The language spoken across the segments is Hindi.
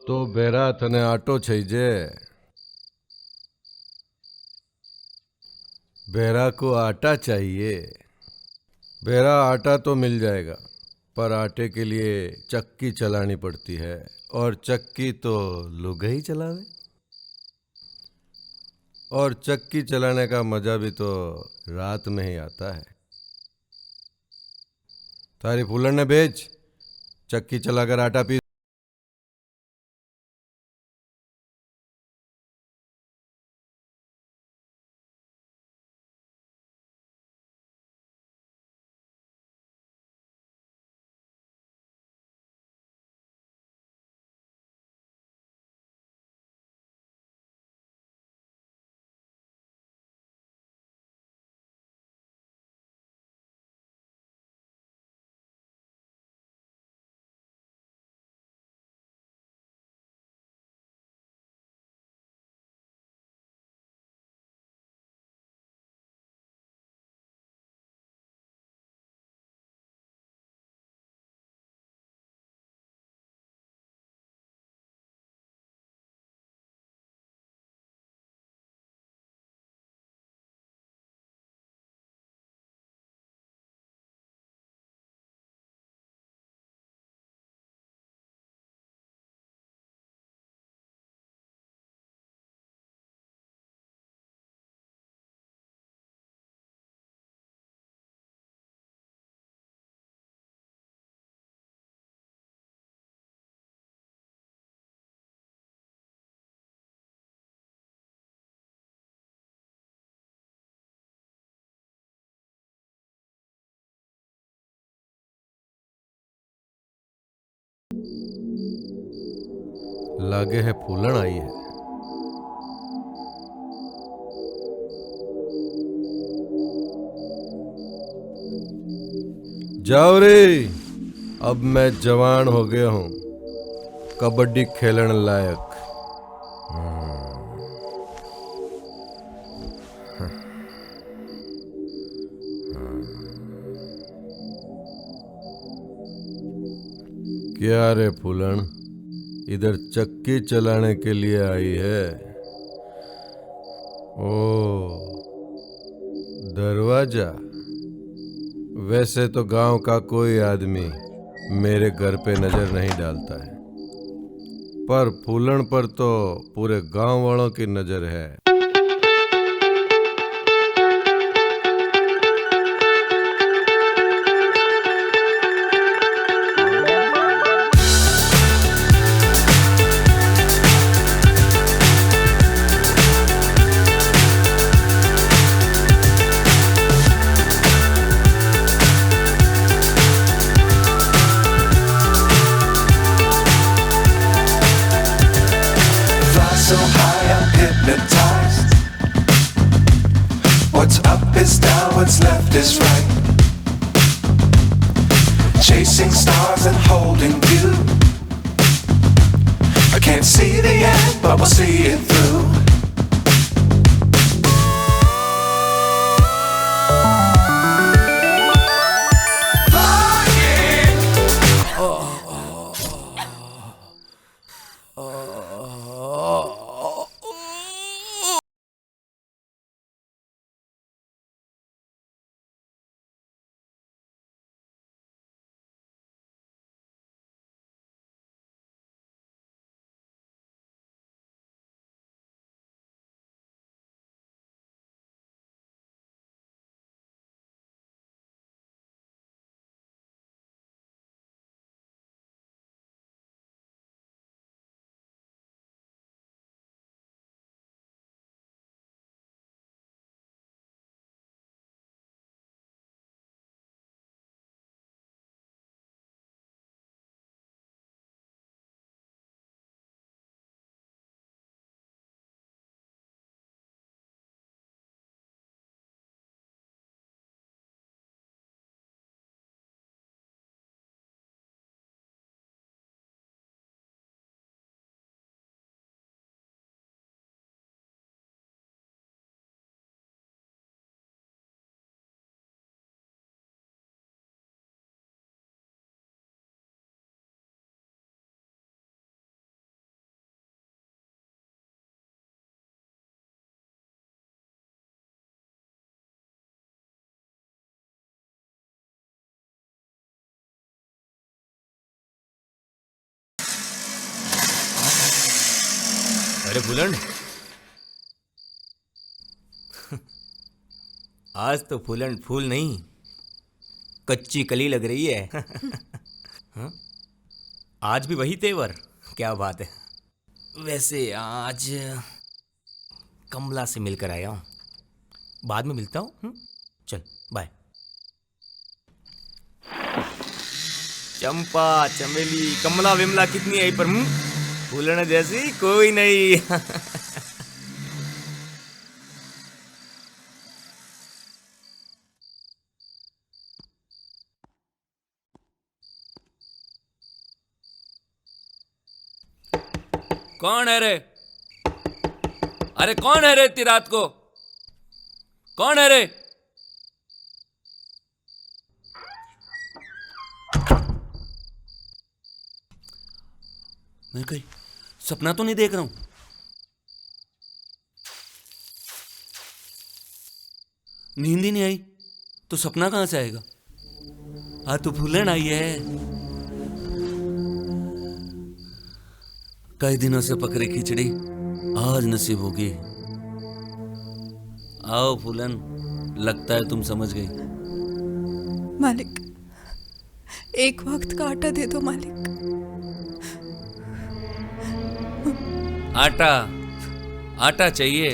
तो बेरा तने आटो छईजे। बेरा को आटा चाहिए। बेरा आटा तो मिल जाएगा, पर आटे के लिए चक्की चलानी पड़ती है, और चक्की तो लुगाई चलावे। और चक्की चलाने का मजा भी तो रात में ही आता है। तारी फूलन ने भेज, चक्की चलाकर आटा पी। लागे है फूलन आई है। जाओ रे, अब मैं जवान हो गया हूँ, कबड्डी खेलन लायक। क्या रे फूलन, इधर चक्की चलाने के लिए आई है? ओ, दरवाजा। वैसे तो गांव का कोई आदमी मेरे घर पे नजर नहीं डालता है, पर फूलन पर तो पूरे गांव वालों की नजर है। Fly so high, I'm hypnotized. What's up is down, what's left is right. Chasing stars and holding you. I can't see the end, but we'll see it through. अरे फूलन, आज तो फूलन फूल नहीं कच्ची कली लग रही है। हाँ? आज भी वही तेवर, क्या बात है। वैसे आज कमला से मिलकर आया हूँ, बाद में मिलता हूँ। चल बाय। चंपा चमेली कमला विमला कितनी आई पर फूलन जैसी कोई नहीं। कौन है रे? अरे कौन है रे इतनी रात को? कौन है रे? मैं कहीं सपना तो नहीं देख रहा हूं? नींद ही नहीं आई तो सपना कहां से आएगा? आज तो फूलन आई है। कई दिनों से पकड़ी खिचड़ी आज नसीब होगी। आओ फूलन, लगता है तुम समझ गई। मालिक, एक वक्त का आटा दे दो मालिक। आटा? आटा चाहिए?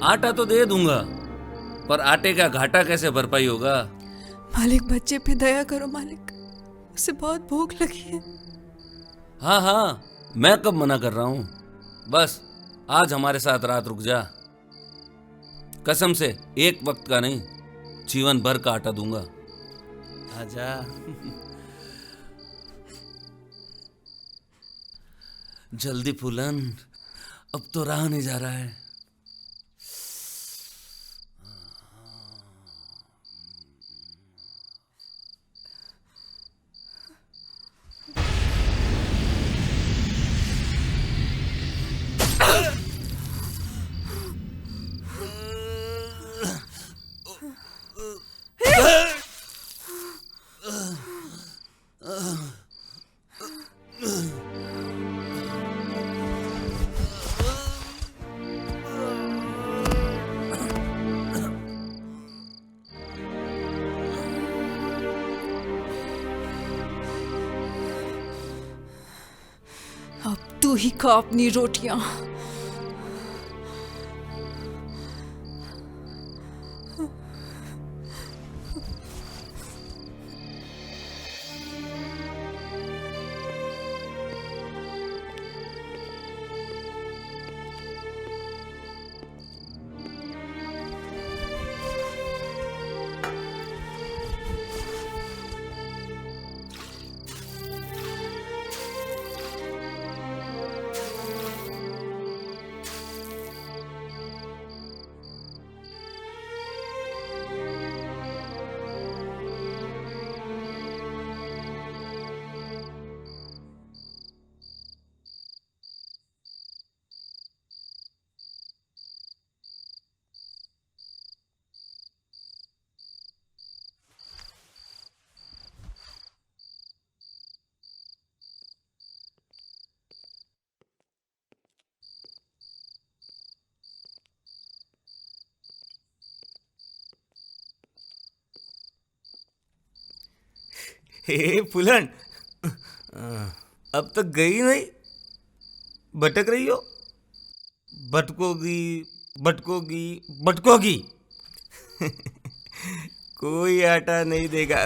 आटा तो दे दूंगा, पर आटे का घाटा कैसे भरपाई होगा? मालिक, बच्चे पे दया करो मालिक, उसे बहुत भूख लगी है। हाँ हाँ, मैं कब मना कर रहा हूं। बस आज हमारे साथ रात रुक जा। कसम से एक वक्त का नहीं, जीवन भर का आटा दूंगा। आजा। जल्दी फूलन, अब तो रहा नहीं जा रहा है। अब तू ही खा अपनी रोटियां। हे फूलन, अब तक गई नहीं, भटक रही हो। भटकोगी भटकोगी भटकोगी। कोई आटा नहीं देगा।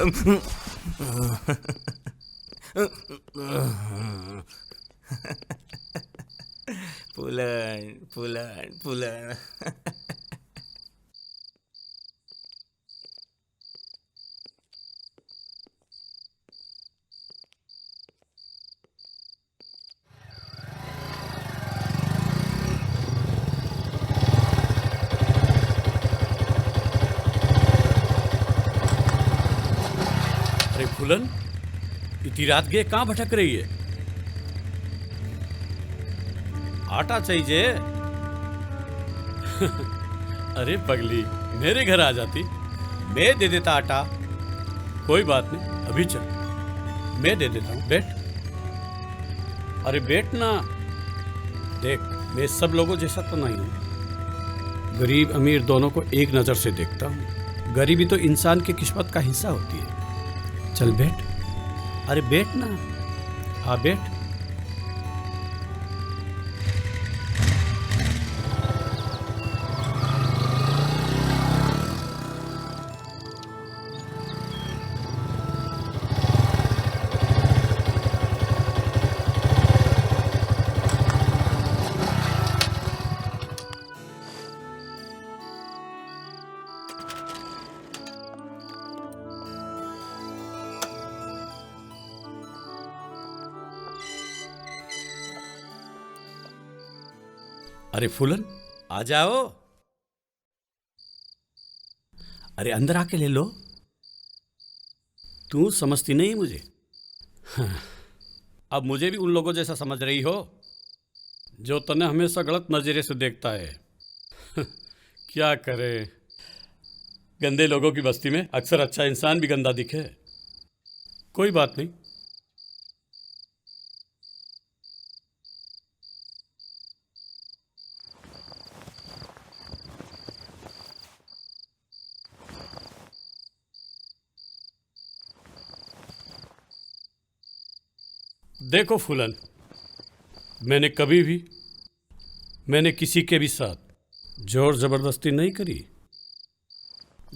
फूलन फूलन फूलन। फूलन, इतनी रात गए कहाँ भटक रही है? आटा चाहिए। अरे पगली, मेरे घर आ जाती, मैं दे देता आटा। कोई बात नहीं, अभी चल, मैं दे देता हूँ। बैठ। अरे बैठ ना। देख, मैं सब लोगों जैसा तो नहीं हूँ। गरीब अमीर दोनों को एक नज़र से देखता हूँ। गरीबी तो इंसान की किस्मत का हिस्सा होती है। चल बैठ। अरे बैठ ना। हाँ बैठ। अरे फूलन, आ जाओ। अरे अंदर आके ले लो। तू समझती नहीं मुझे। हाँ, अब मुझे भी उन लोगों जैसा समझ रही हो जो तने हमेशा गलत नजरिए से देखता है। क्या करे, गंदे लोगों की बस्ती में अक्सर अच्छा इंसान भी गंदा दिखे। कोई बात नहीं। देखो फूलन, मैंने किसी के भी साथ जोर जबरदस्ती नहीं करी।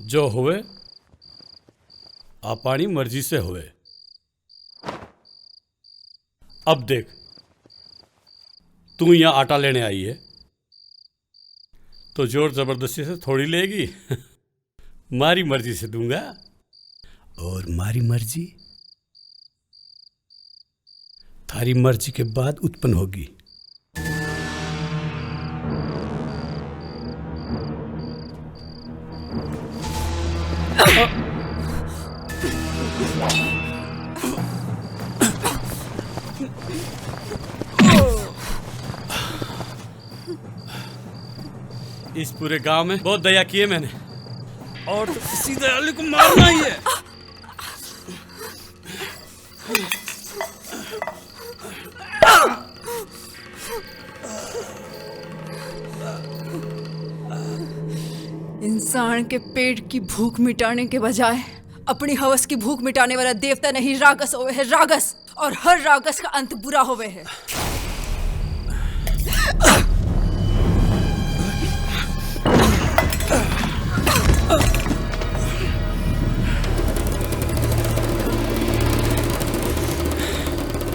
जो हुए आपानी मर्जी से हुए। अब देख, तू यहाँ आटा लेने आई है तो जोर जबरदस्ती से थोड़ी लेगी। मारी मर्जी से दूंगा, और मारी मर्जी थारी मर्जी के बाद उत्पन्न होगी। इस पूरे गांव में बहुत दया की है मैंने, और तो किसी दयालु को मारना ही है। इंसान के पेट की भूख मिटाने के बजाय अपनी हवस की भूख मिटाने वाला देवता नहीं रागस होवे है, रागस। और हर रागस का अंत बुरा होवे है।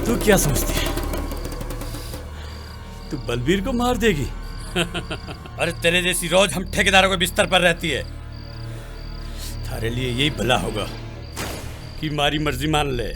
तू क्या समझती है? तू बलबीर को मार देगी? अरे तेरे जैसी रोज हम ठेकेदारों के बिस्तर पर रहती है। थारे लिए यही भला होगा कि मारी मर्जी मान ले।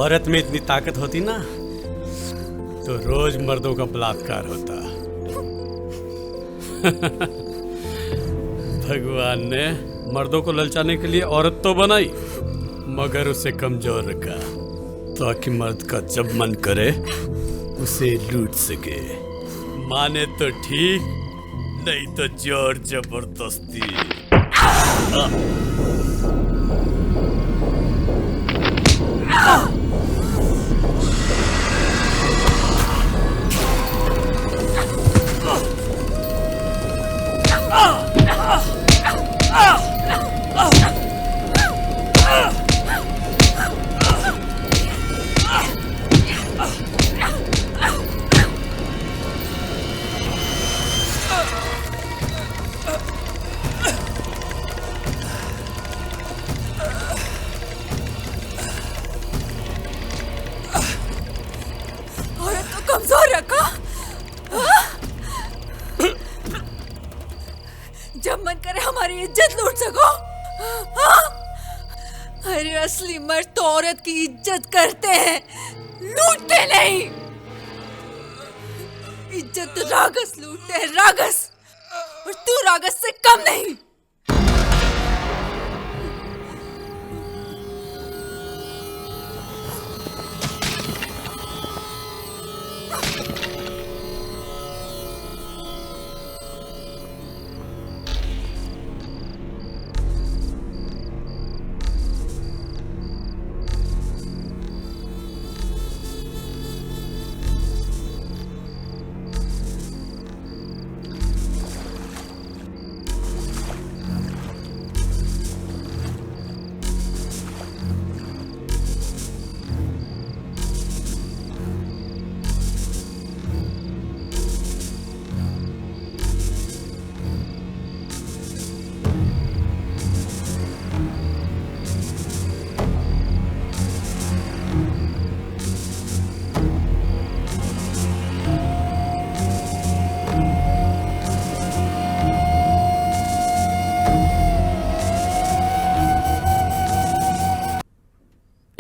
औरत में इतनी ताकत होती ना तो रोज मर्दों का बलात्कार होता। भगवान ने मर्दों को ललचाने के लिए औरत तो बनाई, मगर उसे कमजोर रखा ताकि मर्द का जब मन करे उसे लूट सके। माने तो ठीक, नहीं तो जोर जबरदस्ती। जब मन करे हमारी इज्जत लूट सको। हाँ? अरे असली मर्द तो औरत की इज्जत करते हैं, लूटते नहीं। इज्जत तो रागस लूटते हैं, रागस। और तू रागस से कम नहीं।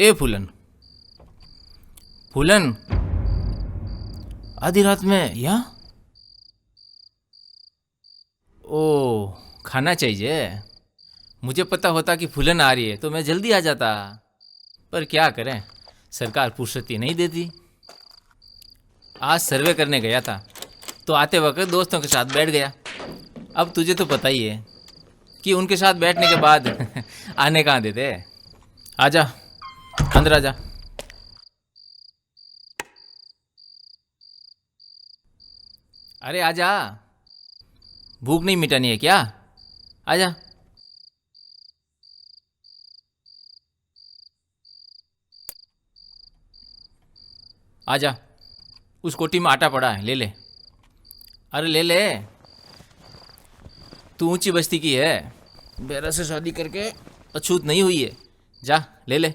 ए फूलन, फूलन, आधी रात में यहाँ? ओ, खाना चाहिए। मुझे पता होता कि फूलन आ रही है तो मैं जल्दी आ जाता, पर क्या करें, सरकार फुर्सती नहीं देती। आज सर्वे करने गया था तो आते वक्त दोस्तों के साथ बैठ गया। अब तुझे तो पता ही है कि उनके साथ बैठने के बाद आने कहाँ देते। आजा, अंदर आजा। अरे आजा, भूख नहीं मिटानी है क्या? आजा। आजा, उस कोठी में आटा पड़ा है, ले ले। अरे ले ले, तू ऊंची बस्ती की है, बेरा से शादी करके अछूत नहीं हुई है। जा ले ले।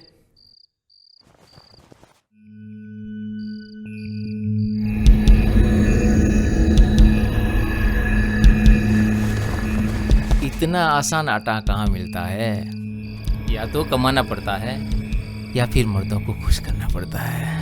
इतना आसान आटा कहाँ मिलता है? या तो कमाना पड़ता है या फिर मर्दों को खुश करना पड़ता है।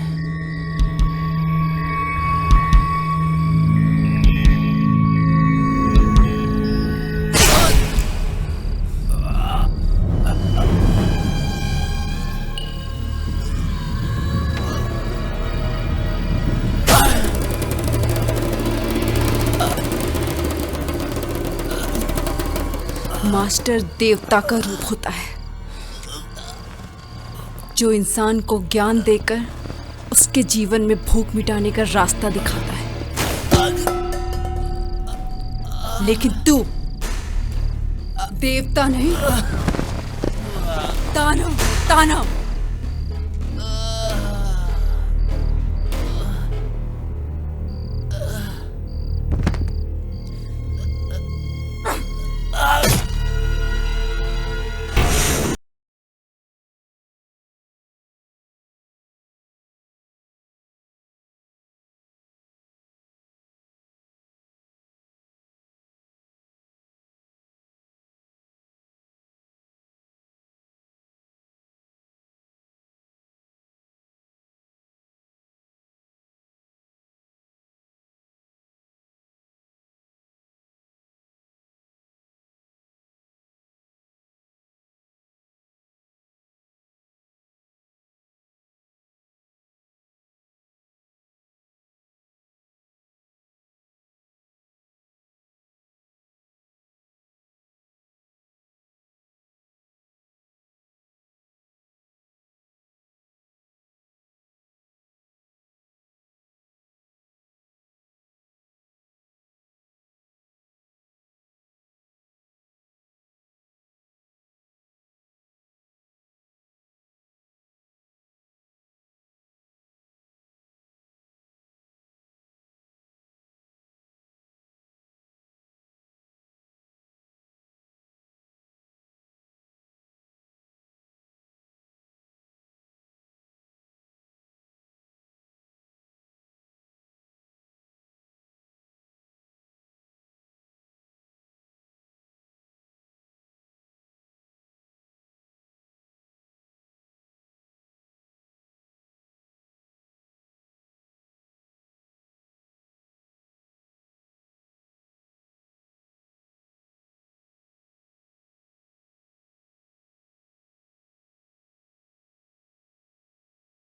मास्टर देवता का रूप होता है जो इंसान को ज्ञान देकर उसके जीवन में भूख मिटाने का रास्ता दिखाता है। लेकिन तू देवता नहीं, दानव, दानव।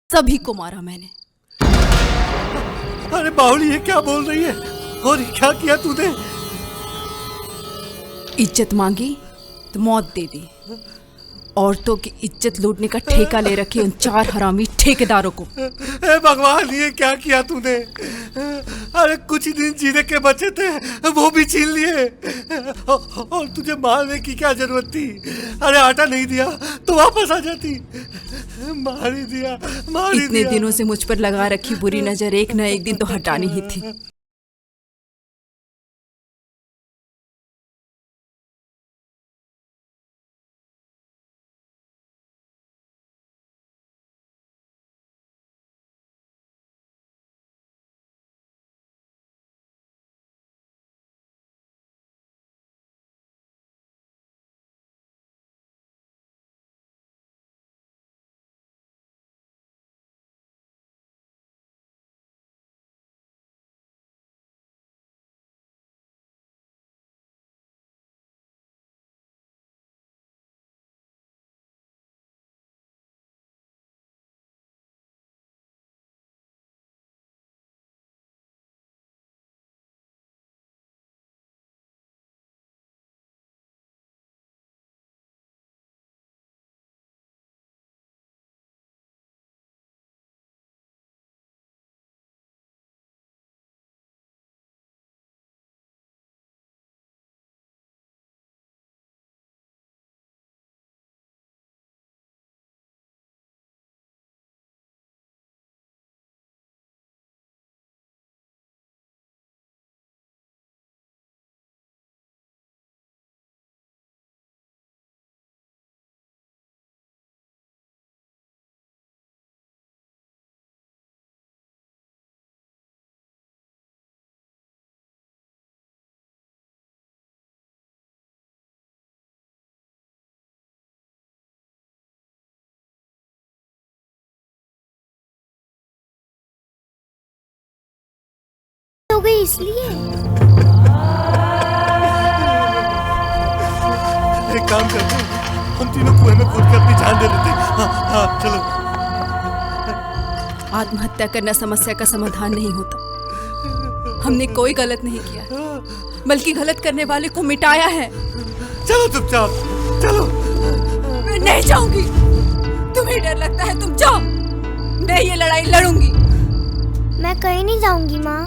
सभी को मारा मैंने। अरे बाहुली, ये क्या बोल रही है? और ये क्या किया तूने? इज्जत मांगी तो मौत दे दी। औरतों की इज्जत लूटने का ठेका ले रखे उन 4 हरामी ठेकेदारों को। ए भगवान, ये क्या किया तूने? अरे कुछ ही दिन जीने के बचे थे, वो भी छीन लिए। और तुझे मारने की क्या जरूरत थी? अरे आटा नहीं दिया तो वापस आ जाती। मार ही दिया, मार ही इतने दिया। दिनों से मुझ पर लगा रखी बुरी नजर एक न एक दिन तो हटानी ही थी। गई इसलिए। एक काम करते हैं, हम तीनों कुएं में कूद के अपनी जान दे देते हैं। हाँ हाँ चलो। आत्महत्या करना समस्या का समाधान नहीं होता। हमने कोई गलत नहीं किया, बल्कि गलत करने वाले को मिटाया है। चलो चुपचाप चलो। मैं नहीं जाऊंगी। तुम्हें डर लगता है, तुम जाओ। मैं ये लड़ाई लड़ूंगी। मैं कहीं नहीं जाऊंगी माँ।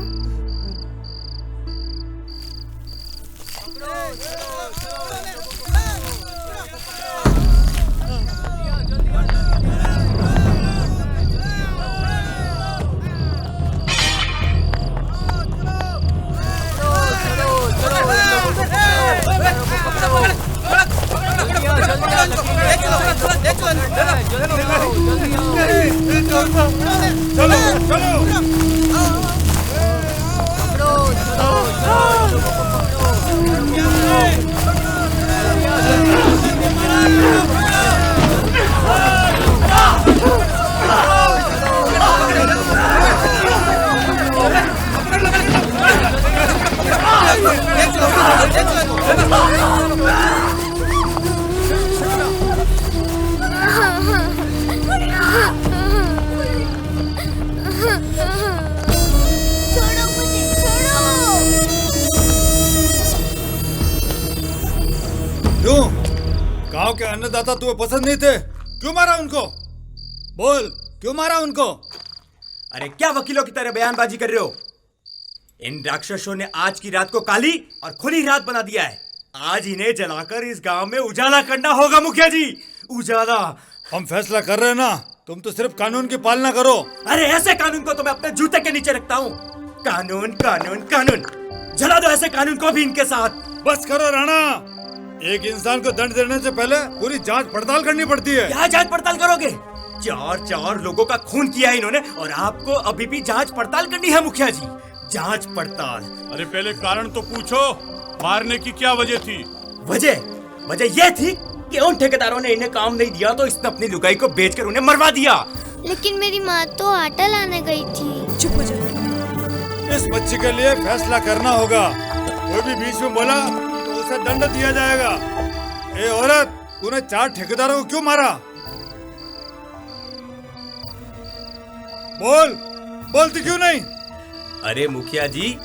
छोड़ो मुझे, छोड़ो। क्यों? गांव के अन्नदाता तुम्हें पसंद नहीं थे? क्यों मारा उनको? बोल, क्यों मारा उनको? अरे क्या वकीलों की तरह बयानबाजी कर रहे हो? इन राक्षसों ने आज की रात को काली और खुली रात बना दिया है। आज इन्हें जलाकर इस गांव में उजाला करना होगा मुखिया जी, उजाला। हम फैसला कर रहे हैं ना, तुम तो सिर्फ कानून की पालना करो। अरे ऐसे कानून को तो मैं अपने जूते के नीचे रखता हूँ। कानून कानून कानून, जला दो ऐसे कानून को भी इनके साथ। बस करो राणा, एक इंसान को दंड देने से पहले पूरी जांच पड़ताल करनी पड़ती है। क्या जांच पड़ताल करोगे? चार लोगों का खून किया है इन्होंने और आपको अभी भी जांच पड़ताल करनी है मुखिया जी, जांच पड़ताल। अरे पहले कारण तो पूछो, मारने की क्या वजह थी? वजह ये थी कि उन ठेकेदारों ने इन्हें काम नहीं दिया तो इसने अपनी लुगाई को बेचकर उन्हें मरवा दिया। लेकिन मेरी माँ तो आटा लाने गई थी। चुप हो जाओ। इस बच्ची के लिए फैसला करना होगा। कोई भी बीच में बोला तो उसे दंड दिया जाएगा। ए औरत, तूने 4 ठेकेदारों को क्यों मारा? बोलती क्यों नहीं? अरे मुखिया जी,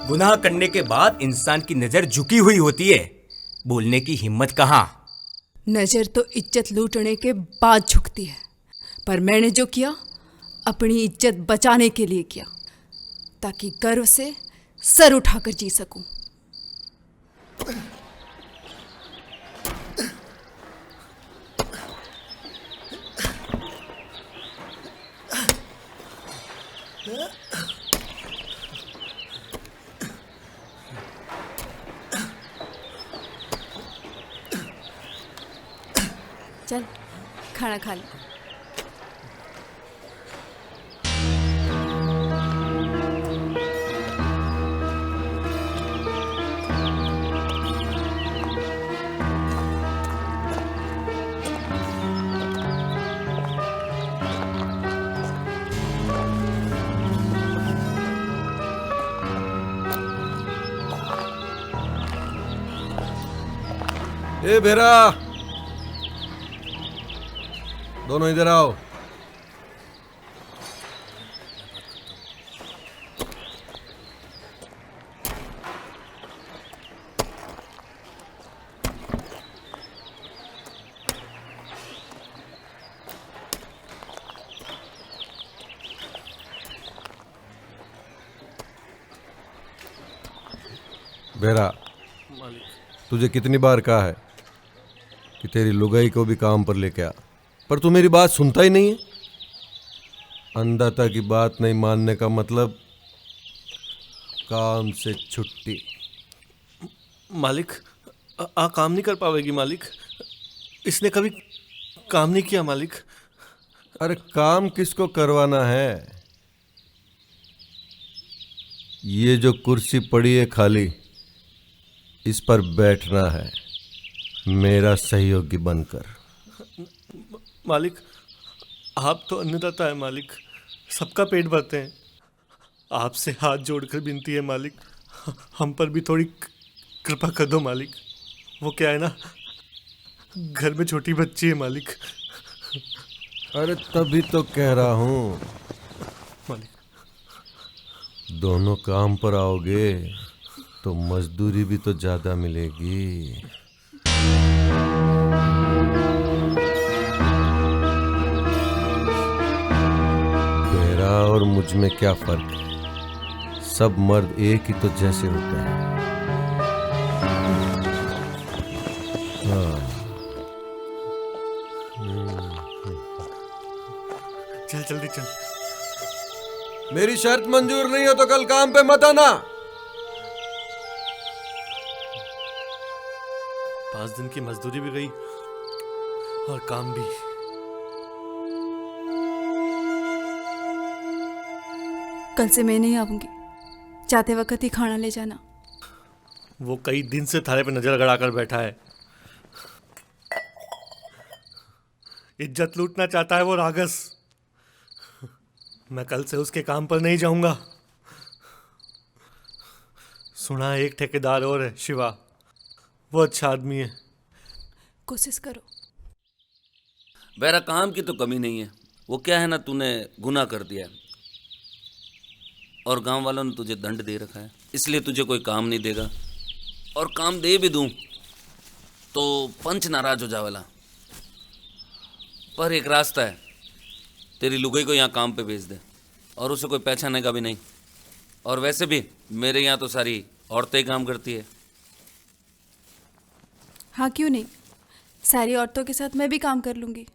गुनाह करने के बाद इंसान की नजर झुकी हुई होती है, बोलने की हिम्मत कहाँ। नजर तो इज्जत लूटने के बाद झुकती है, पर मैंने जो किया अपनी इज्जत बचाने के लिए किया, ताकि गर्व से सर उठाकर जी सकूं। चल खाना खा ले। ए बेरा, दोनों इधर आओ। बेरा, तुझे कितनी बार कहा है कि तेरी लुगाई को भी काम पर लेके आ, पर तू मेरी बात सुनता ही नहीं है। अंधाता की बात नहीं मानने का मतलब काम से छुट्टी। मालिक, काम नहीं कर पावेगी मालिक, इसने कभी काम नहीं किया मालिक। अरे काम किसको करवाना है? ये जो कुर्सी पड़ी है खाली, इस पर बैठना है मेरा सहयोगी बनकर। मालिक, आप तो अन्नदाता है मालिक, सबका पेट भरते हैं। आपसे हाथ जोड़कर विनती है मालिक, हम पर भी थोड़ी कृपा कर दो मालिक। वो क्या है ना, घर में छोटी बच्ची है मालिक। अरे तभी तो कह रहा हूँ, मालिक दोनों काम पर आओगे तो मजदूरी भी तो ज्यादा मिलेगी। तेरा और मुझ में क्या फर्क है? सब मर्द एक ही तो जैसे होते हैं। हाँ। चल जल्दी चल। मेरी शर्त मंजूर नहीं हो तो कल काम पे मत आना। 5 दिन की मजदूरी भी गई और काम भी। कल से मैं नहीं आऊंगी, जाते वक्त ही खाना ले जाना। वो कई दिन से थारे पे नजर गड़ाकर बैठा है। इज्जत लूटना चाहता है वो रागस। मैं कल से उसके काम पर नहीं जाऊंगा। सुना है एक ठेकेदार और है, शिवा, वो अच्छा आदमी है। कोशिश करो। मेरा काम की तो कमी नहीं है, वो क्या है ना, तूने गुनाह कर दिया है और गांव वालों ने तुझे दंड दे रखा है, इसलिए तुझे कोई काम नहीं देगा। और काम दे भी दूं तो पंच नाराज हो जावेला। पर एक रास्ता है, तेरी लुगाई को यहाँ काम पे भेज दे और उसे कोई पहचानेगा भी नहीं। और वैसे भी मेरे यहाँ तो सारी औरतें ही काम करती है। हाँ क्यों नहीं, सारी औरतों के साथ मैं भी काम कर लूंगी।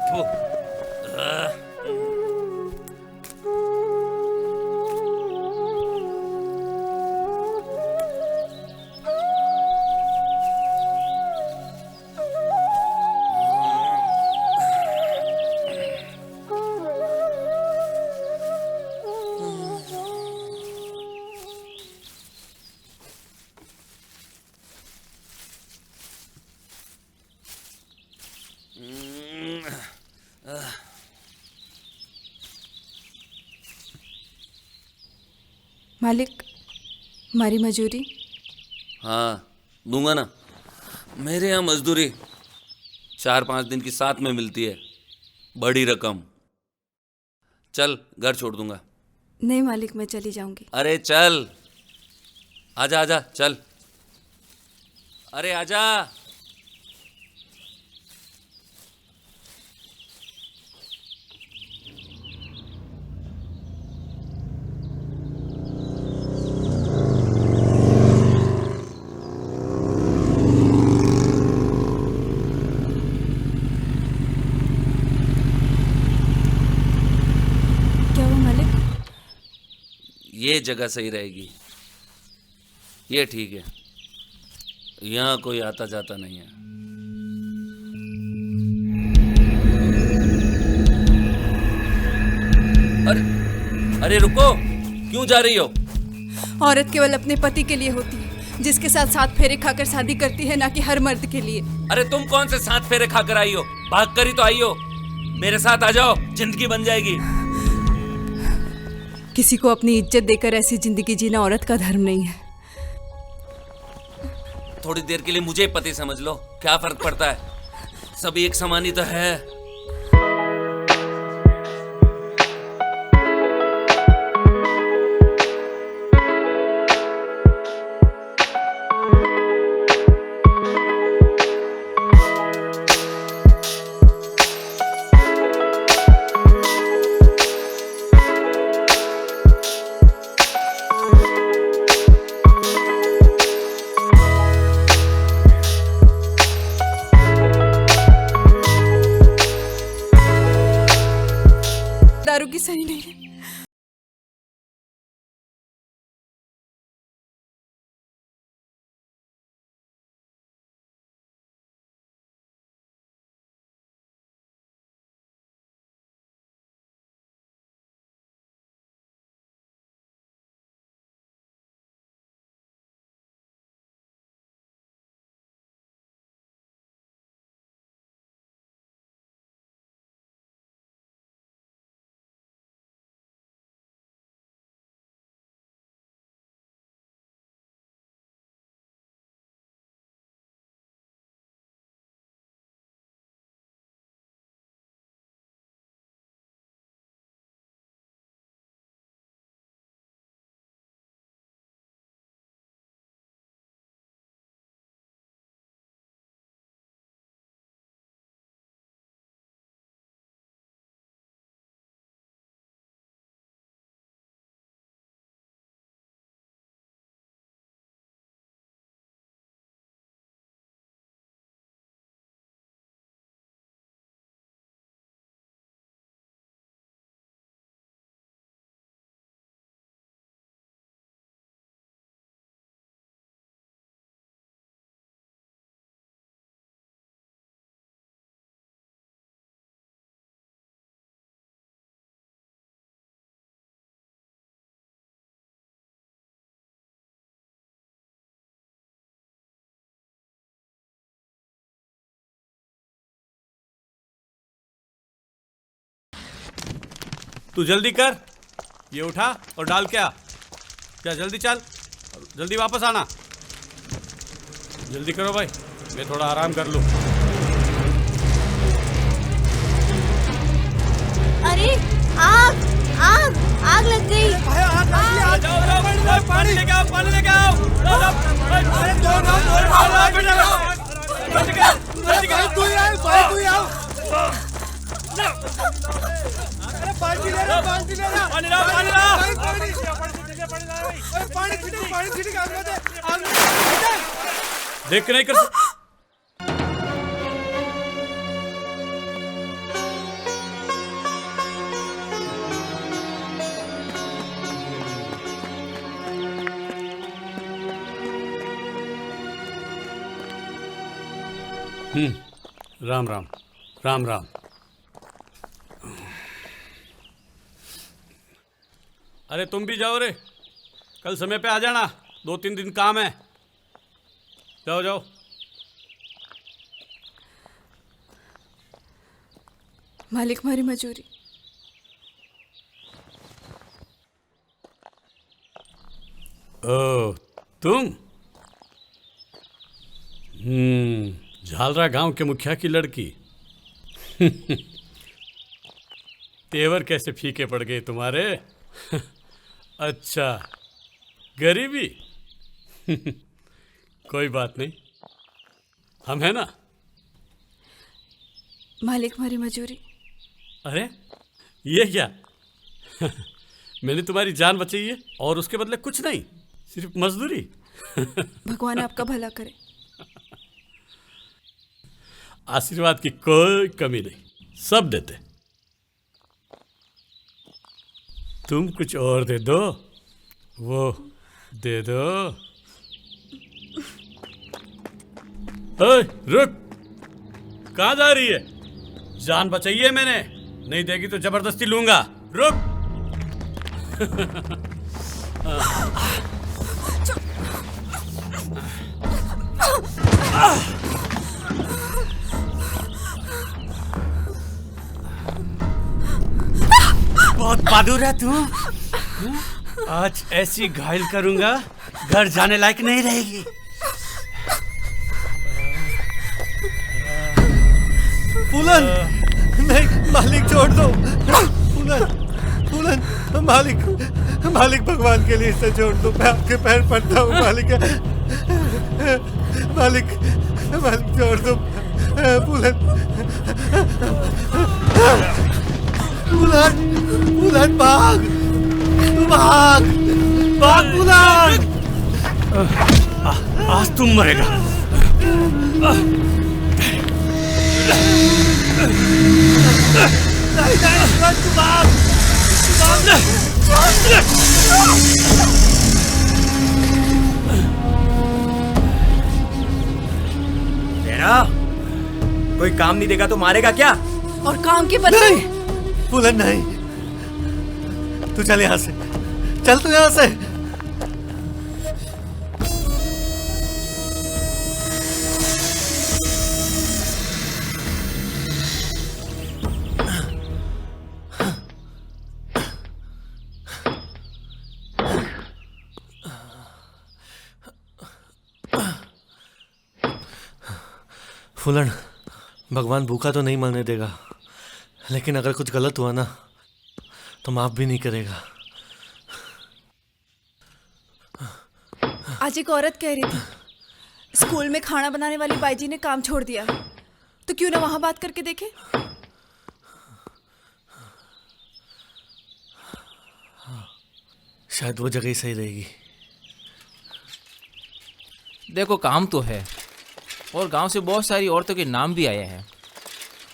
थू। मालिक, हमारी मजूरी? हाँ दूंगा ना। मेरे यहाँ मजदूरी 4-5 दिन की साथ में मिलती है, बड़ी रकम। चल घर छोड़ दूंगा। नहीं मालिक, मैं चली जाऊंगी। अरे चल, आजा आजा, चल। अरे आजा। क्या हुआ मालिक? ये जगह सही रहेगी, ये ठीक है। यहाँ कोई आता जाता नहीं है। अरे अरे रुको, क्यों जा रही हो? औरत केवल अपने पति के लिए होती है, जिसके साथ 7 फेरे खाकर शादी करती है, ना कि हर मर्द के लिए। अरे तुम कौन से 7 फेरे खाकर आई हो? भाग कर ही तो आई हो। मेरे साथ आ जाओ, जिंदगी बन जाएगी। किसी को अपनी इज्जत देकर ऐसी जिंदगी जीना औरत का धर्म नहीं है। थोड़ी देर के लिए मुझे पति समझ लो, क्या फर्क पड़ता है? सब एक समान ही तो है। दारू की सही नहीं है। तू जल्दी कर, ये उठा और डाल के आ। क्या जल्दी चल, जल्दी वापस आना। जल्दी करो भाई, मैं थोड़ा आराम कर लूँ। अरे आग आग आग लग गई। पानी लेके आओ, पानी लेके आओ। देख नहीं कर राम राम राम राम। अरे तुम भी जाओ रे, कल समय पे आ जाना, 2-3 दिन काम है। जाओ जाओ। मालिक मारी मजूरी। ओ तुम? झालरा गांव के मुखिया की लड़की। तेवर कैसे फीके पड़ गए तुम्हारे। अच्छा, गरीबी। कोई बात नहीं, हम है ना। मालिक मारी मजूरी। अरे ये क्या। मैंने तुम्हारी जान बचाई है और उसके बदले कुछ नहीं, सिर्फ मजदूरी। भगवान आपका भला करे। आशीर्वाद की कोई कमी नहीं, सब देते। तुम कुछ और दे दो, वो दे दो। ओए रुक, कहाँ जा रही है? जान बचाई है मैंने, नहीं देगी तो जबरदस्ती लूंगा। रुक। बहुत बहादुर है तू। आज ऐसी घायल करूंगा, घर जाने लायक नहीं रहेगी। फूलन, नहीं मालिक छोड़ दो। फूलन फूलन, मालिक मालिक भगवान के लिए इसे छोड़ दो, मैं आपके पैर पड़ता हूँ मालिक। मालिक मालिक छोड़ दो। फूलन फूलन फूलन, भाग भाग भाग फूलन। आज तुम मरेगा। तेरा कोई काम नहीं देगा तो मारेगा क्या? और काम के बदले? फूलन नहीं, तू चल यहाँ से, चल तू यहाँ से। फूलन, भगवान भूखा तो नहीं मरने देगा, लेकिन अगर कुछ गलत हुआ ना तो माफ भी नहीं करेगा। आज एक औरत कह रही थी, स्कूल में खाना बनाने वाली बाईजी ने काम छोड़ दिया, तो क्यों ना वहां बात करके देखे। शायद वो जगह ही सही रहेगी। देखो काम तो है, और गांव से बहुत सारी औरतों के नाम भी आए हैं,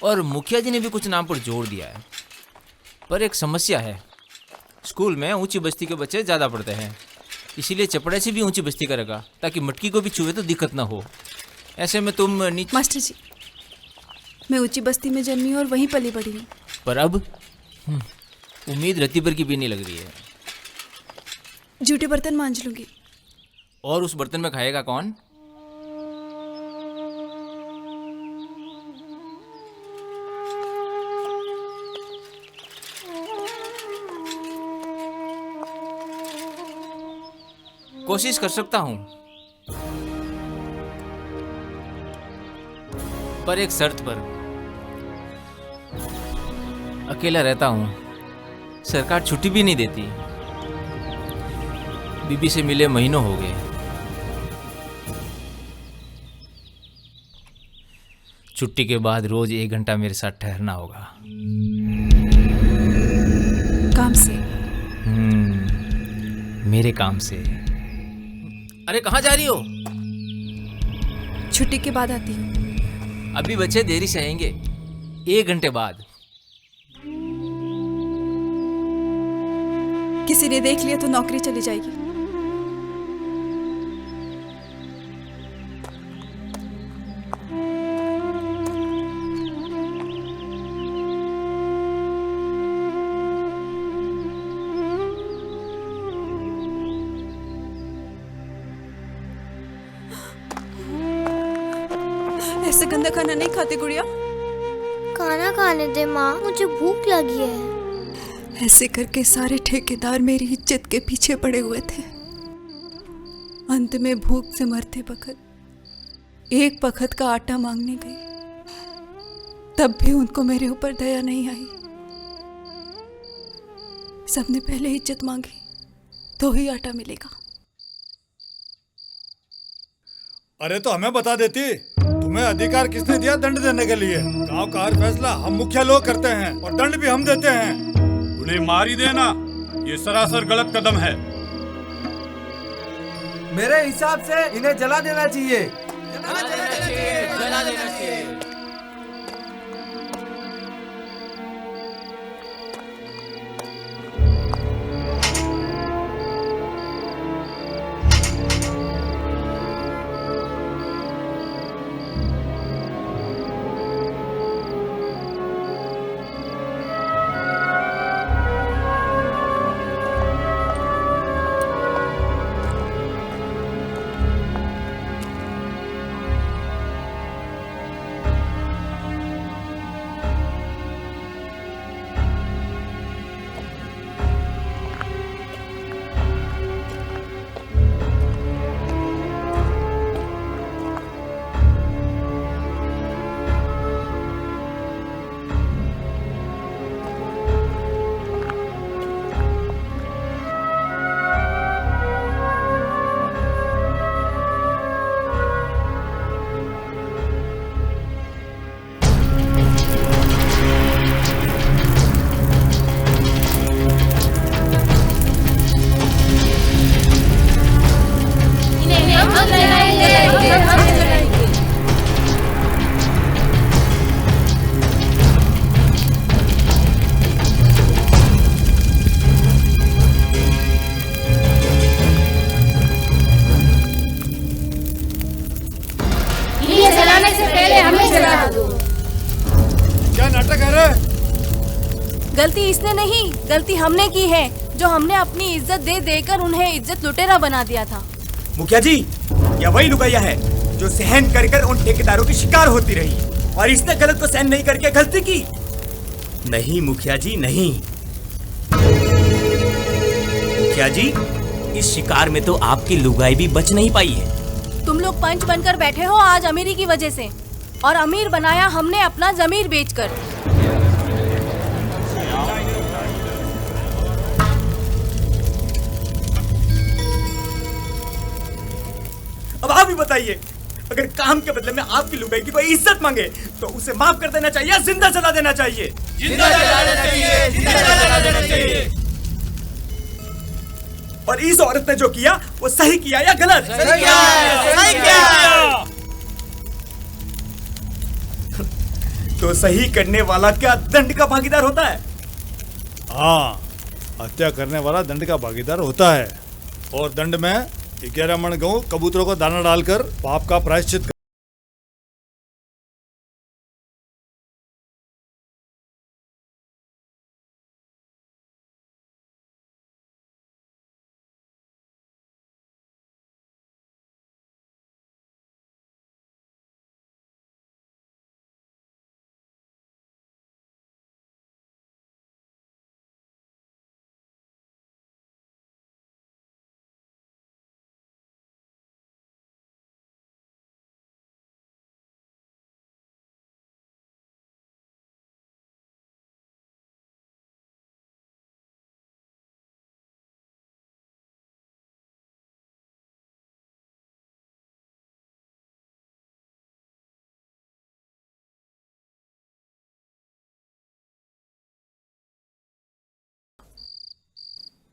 और मुखिया जी ने भी कुछ नाम पर जोर दिया है। पर एक समस्या है, स्कूल में ऊंची बस्ती के बच्चे ज़्यादा पढ़ते हैं, इसीलिए चपड़े से भी ऊंची बस्ती करेगा ताकि मटकी को भी छुए तो दिक्कत ना हो। ऐसे में तुम नीचे। मास्टर जी, मैं ऊंची बस्ती में जन्मी और वहीं पली बड़ी हूँ। पर अब उम्मीद रत्ती पर की भी नहीं लग रही है। जूठे बर्तन मांज लूंगी। और उस बर्तन में खाएगा कौन? कोशिश कर सकता हूँ, पर एक शर्त पर। अकेला रहता हूँ, सरकार छुट्टी भी नहीं देती। बीबी से मिले महीनों हो गए। छुट्टी के बाद रोज 1 घंटा मेरे साथ ठहरना होगा। काम से? मेरे काम से। अरे कहाँ जा रही हो? छुट्टी के बाद आती हूँ। अभी बच्चे देरी से आएंगे, 1 घंटे बाद। किसी ने देख लिया तो नौकरी चली जाएगी। ऐसे गंदा खाना नहीं खाती गुड़िया। खाना खाने दे माँ, मुझे भूख लगी है। ऐसे करके सारे ठेकेदार मेरी इज्जत के पीछे पड़े हुए थे। अंत में भूख से मरते वक्त 1 पखत का आटा मांगने गई, तब भी उनको मेरे ऊपर दया नहीं आई। सबने पहले इज्जत मांगी तो ही आटा मिलेगा। अरे तो हमें बता देती, तुम्हें अधिकार किसने दिया दंड देने के लिए? गांव का हर फैसला हम मुखिया लोग करते हैं और दंड भी हम देते हैं। उन्हें मार ही देना, ये सरासर गलत कदम है। मेरे हिसाब से इन्हें जला देना चाहिए। जला देना चाहिए। गलती इसने नहीं, गलती हमने की है, जो हमने अपनी इज्जत दे देकर उन्हें इज्जत लुटेरा बना दिया था। मुखिया जी, यह वही लुगाइया है जो सहन कर कर उन ठेकेदारों की शिकार होती रही, और इसने गलत को सहन नहीं करके गलती की। नहीं मुखिया जी नहीं। मुखिया जी, इस शिकार में तो आपकी लुगाई भी बच नहीं पाई है। तुम लोग पंच बनकर बैठे हो आज अमीरी की वजह से, और अमीर बनाया हमने अपना जमीर बेचकर। अब आप ही बताइए, अगर काम के बदले में आपकी लुगाई की कोई इज्जत मांगे तो उसे माफ कर देना चाहिए या जिंदा जला देना चाहिए? जिंदा जला देना चाहिए, जिंदा जला देना चाहिए। और इस औरत ने जो किया वो सही किया या गलत? सही किया, सही किया। तो सही करने वाला क्या दंड का भागीदार होता है? हाँ, हत्या करने वाला दंड का भागीदार होता है, और दंड में 11 मण गेहूं कबूतरों को दाना डालकर पाप का प्रायश्चित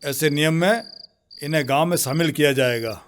ऐसे नियम में इन्हें गांव में शामिल किया जाएगा।